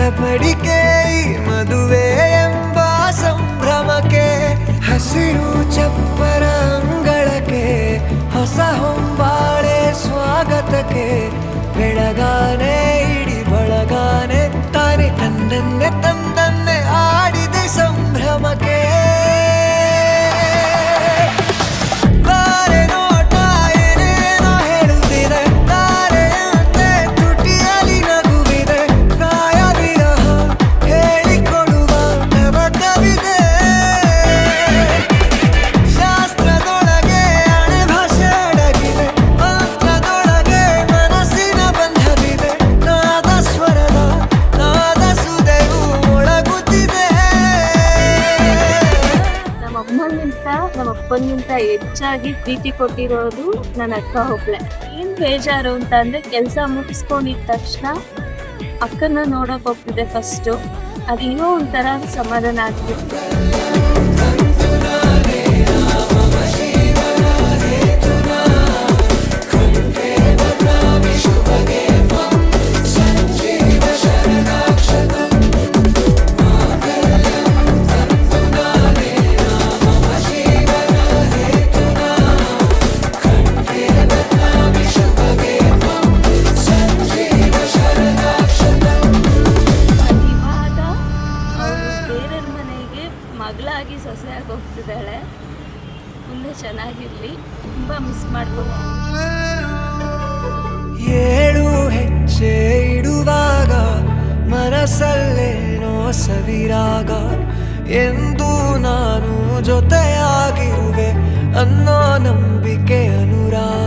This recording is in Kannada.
ಚಡಪಡಿಕೆ ಈ ಮದುವೆ ಎಂಬ ಸಂಭ್ರಮಕ್ಕೆ ಹಸಿರು ಚಪ್ಪರ ಅಂಗಳಕ್ಕೆ ಹೊಸ ಹೊಂಬಾಳೆ ಸ್ವಾಗತಕ್ಕೆ ಬೆಳಗಾನೆ ಇಡಿ ಬಳಗಾನೆ ತಾನೆ ತಂದನ್ನೇ ತಂದನ್ನೇ ಆಡಿದೆ ಸಂಭ್ರಮಕ್ಕೆ ನಮ್ಮ ಅಪ್ಪನಿಗಿಂತ ಹೆಚ್ಚಾಗಿ ಪ್ರೀತಿ ಕೊಟ್ಟಿರೋದು ನನ್ನ ಅಕ್ಕ ಒಬ್ಳೆ. ಏನ್ ಬೇಜಾರು ಅಂತ ಅಂದ್ರೆ ಕೆಲಸ ಮುಗಿಸ್ಕೊಂಡಿದ ತಕ್ಷಣ ಅಕ್ಕನ ನೋಡಕ್ ಹೋಗ್ತಿದೆ ಫಸ್ಟು. ಅದೇನೋ ಒಂಥರ ಸಮಾಧಾನ ಆಗ್ತಿತ್ತು. ಮಗಳಾಗಿ ಸೊಸೆಯಾಗಿ ಹೋಗ್ತಿದ್ದಾಳೆ. ಮುಂದೆ ಚೆನ್ನಾಗಿರ್ಲಿ. ತುಂಬಾ ಮಿಸ್ ಮಾಡ್ಬೋದು. ಏಳು ಹೆಜ್ಜೆ ಇಡುವಾಗ ಮನಸ್ಸಲ್ಲೇನೋ ಸವಿರಾಗ ಎಂದು ನಾನು ಜೊತೆಯಾಗಿರುವೆ ಅನ್ನೋ ನಂಬಿಕೆ ಅನುರಾಗ.